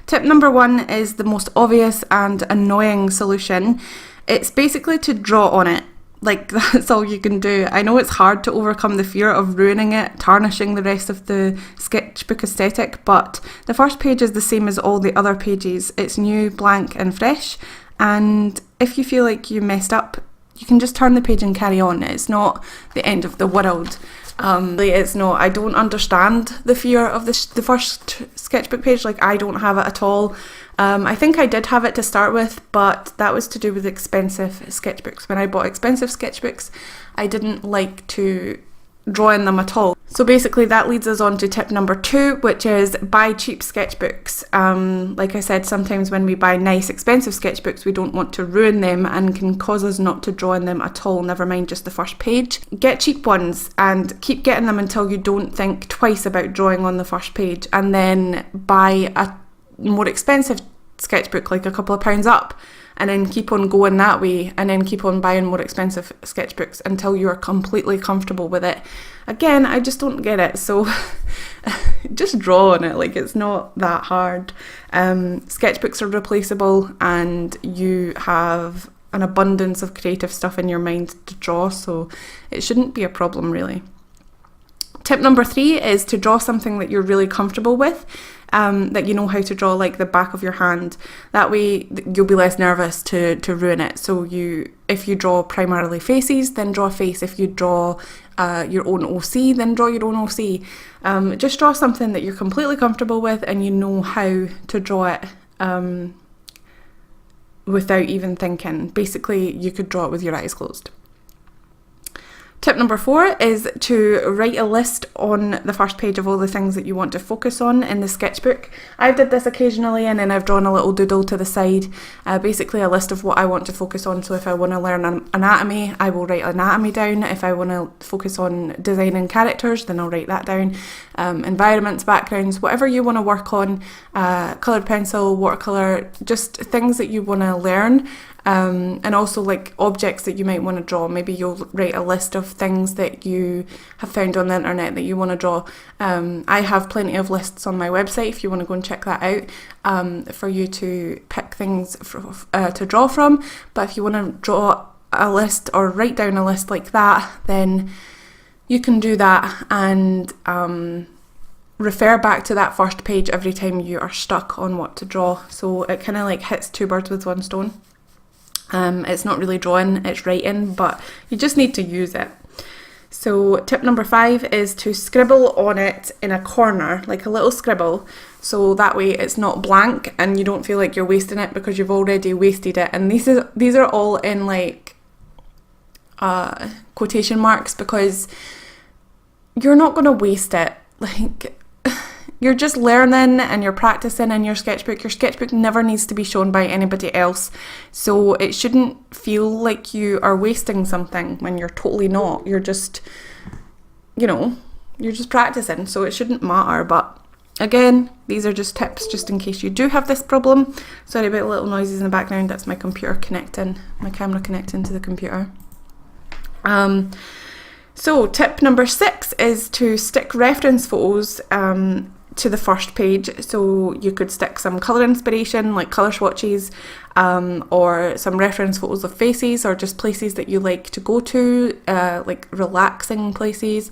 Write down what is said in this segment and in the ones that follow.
Tip number 1 is the most obvious and annoying solution. It's basically to draw on it. Like, that's all you can do. I know it's hard to overcome the fear of ruining it, tarnishing the rest of the sketchbook aesthetic, but the first page is the same as all the other pages. It's new, blank and fresh, and if you feel like you messed up, you can just turn the page and carry on. It's not the end of the world. It's not. I don't understand the fear of the first sketchbook page. Like, I don't have it at all. I think I did have it to start with, but that was to do with expensive sketchbooks. When I bought expensive sketchbooks, I didn't like to draw in them at all. So basically that leads us on to tip number 2, which is buy cheap sketchbooks. Like I said, sometimes when we buy nice expensive sketchbooks, we don't want to ruin them and can cause us not to draw in them at all, never mind just the first page. Get cheap ones and keep getting them until you don't think twice about drawing on the first page, and then buy a more expensive sketchbook, like a couple of pounds up, and then keep on going that way, and then keep on buying more expensive sketchbooks until you're completely comfortable with it. Again, I just don't get it, so just draw on it. Like, it's not that hard. Sketchbooks are replaceable, and you have an abundance of creative stuff in your mind to draw, so it shouldn't be a problem really. Tip number 3 is to draw something that you're really comfortable with, that you know how to draw, like the back of your hand. That way you'll be less nervous to ruin it. So if you draw primarily faces, then draw a face. If you draw your own OC, then draw your own OC. Just draw something that you're completely comfortable with and you know how to draw it without even thinking. Basically, you could draw it with your eyes closed. Tip number 4 is to write a list on the first page of all the things that you want to focus on in the sketchbook. I've did this occasionally, and then I've drawn a little doodle to the side, basically a list of what I want to focus on. So if I want to learn anatomy, I will write anatomy down. If I want to focus on designing characters, then I'll write that down. Environments, backgrounds, whatever you want to work on, coloured pencil, watercolour, just things that you want to learn. And also like objects that you might want to draw. Maybe you'll write a list of things that you have found on the internet that you want to draw. I have plenty of lists on my website if you want to go and check that out, for you to pick things to draw from. But if you want to draw a list or write down a list like that, then you can do that and refer back to that first page every time you are stuck on what to draw. So it kind of like hits 2 birds with 1 stone. It's not really drawing, it's writing, but you just need to use it. So tip number 5 is to scribble on it in a corner, like a little scribble, so that way it's not blank and you don't feel like you're wasting it because you've already wasted it. And these are all in like quotation marks, because you're not going to waste it. Like, you're just learning and you're practicing in your sketchbook. Your sketchbook never needs to be shown by anybody else. So it shouldn't feel like you are wasting something when you're totally not. You're just, you're just practicing. So it shouldn't matter. But again, these are just tips just in case you do have this problem. Sorry about little noises in the background. That's my computer connecting, my camera connecting to the computer. So tip number 6 is to stick reference photos to the first page. So you could stick some colour inspiration, like colour swatches, or some reference photos of faces, or just places that you like to go to, like relaxing places,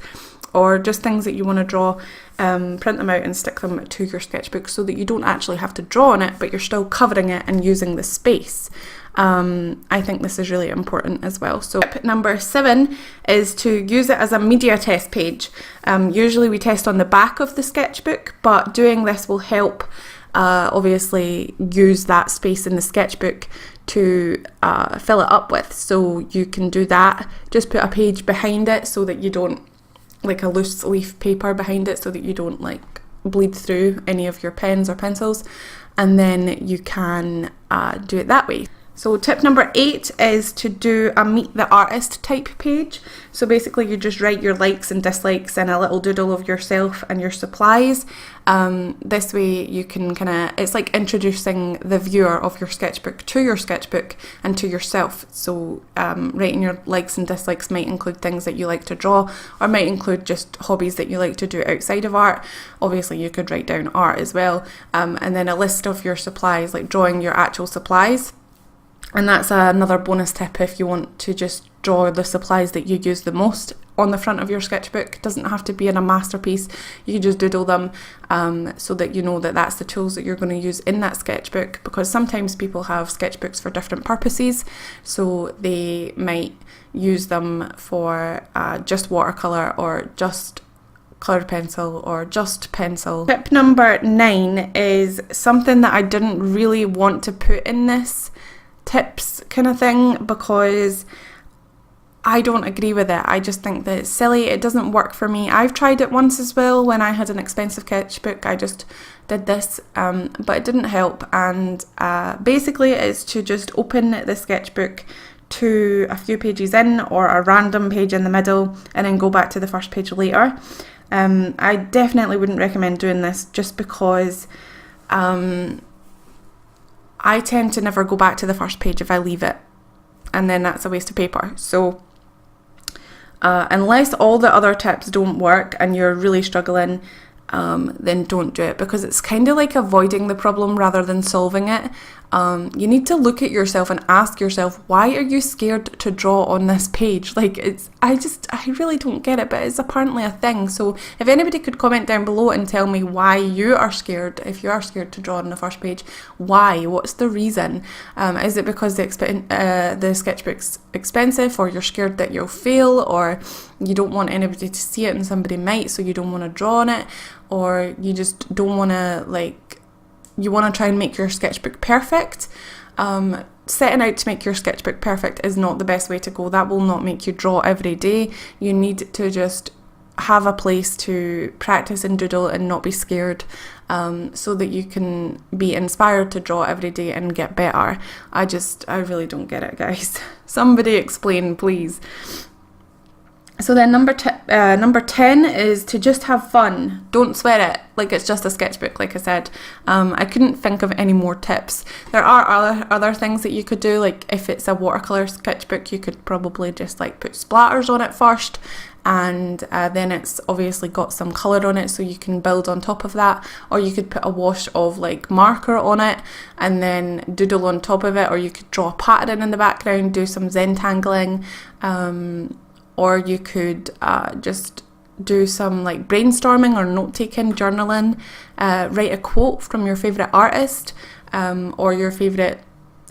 or just things that you want to draw. Print them out and stick them to your sketchbook so that you don't actually have to draw on it, but you're still covering it and using the space. I think this is really important as well. So tip number 7 is to use it as a media test page. Usually we test on the back of the sketchbook, but doing this will help obviously use that space in the sketchbook to fill it up with. So you can do that, just put a page behind it so that you don't, like a loose leaf paper behind it, so that you don't like bleed through any of your pens or pencils, and then you can do it that way. So tip number 8 is to do a meet the artist type page. So basically you just write your likes and dislikes and a little doodle of yourself and your supplies. This way you can it's like introducing the viewer of your sketchbook to your sketchbook and to yourself. So writing your likes and dislikes might include things that you like to draw, or might include just hobbies that you like to do outside of art. Obviously you could write down art as well, and then a list of your supplies, like drawing your actual supplies. And that's another bonus tip if you want to just draw the supplies that you use the most on the front of your sketchbook. It doesn't have to be in a masterpiece. You can just doodle them so that you know that that's the tools that you're going to use in that sketchbook, because sometimes people have sketchbooks for different purposes. So they might use them for just watercolour, or just coloured pencil, or just pencil. Tip number 9 is something that I didn't really want to put in this tips kind of thing, because I don't agree with it. I just think that it's silly. It doesn't work for me. I've tried it once as well when I had an expensive sketchbook. I just did this, but it didn't help. And basically it's to just open the sketchbook to a few pages in, or a random page in the middle, and then go back to the first page later. I definitely wouldn't recommend doing this, just because I tend to never go back to the first page if I leave it, and then that's a waste of paper. So unless all the other tips don't work and you're really struggling, then don't do it, because it's kind of like avoiding the problem rather than solving it. You need to look at yourself and ask yourself, why are you scared to draw on this page? Like, I really don't get it, but it's apparently a thing. So if anybody could comment down below and tell me why you are scared, if you are scared to draw on the first page, why? What's the reason? Is it because the sketchbook's expensive, or you're scared that you'll fail, or you don't want anybody to see it and somebody might, so you don't want to draw on it, or you just don't want to, you want to try and make your sketchbook perfect. Setting out to make your sketchbook perfect is not the best way to go. That will not make you draw every day. You need to just have a place to practice and doodle and not be scared, so that you can be inspired to draw every day and get better. I really don't get it, guys. Somebody explain, please. So then number 10 is to just have fun. Don't sweat it like it's just a sketchbook, like I said. I couldn't think of any more tips. There are other things that you could do, like if it's a watercolour sketchbook, you could probably just put splatters on it first, and then it's obviously got some colour on it, so you can build on top of that. Or you could put a wash of marker on it and then doodle on top of it, or you could draw a pattern in the background, do some Zentangling, or you could just do some brainstorming or note-taking, journaling, write a quote from your favourite artist, or your favourite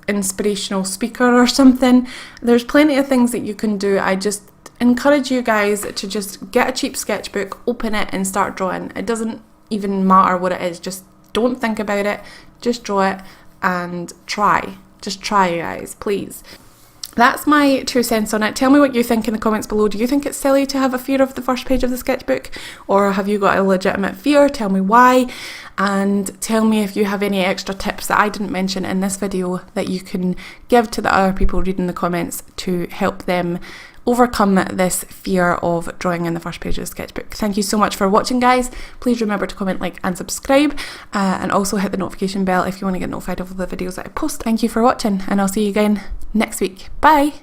inspirational speaker or something. There's plenty of things that you can do. I just encourage you guys to just get a cheap sketchbook, open it and start drawing. It doesn't even matter what it is. Just don't think about it. Just draw it and try. Just try, guys, please. That's my 2 cents on it. Tell me what you think in the comments below. Do you think it's silly to have a fear of the first page of the sketchbook? Or have you got a legitimate fear? Tell me why. And tell me if you have any extra tips that I didn't mention in this video that you can give to the other people reading the comments to help them overcome this fear of drawing in the first page of the sketchbook. Thank you so much for watching, guys. Please remember to comment, like and subscribe, and also hit the notification bell if you want to get notified of the videos that I post. Thank you for watching, and I'll see you again next week. Bye.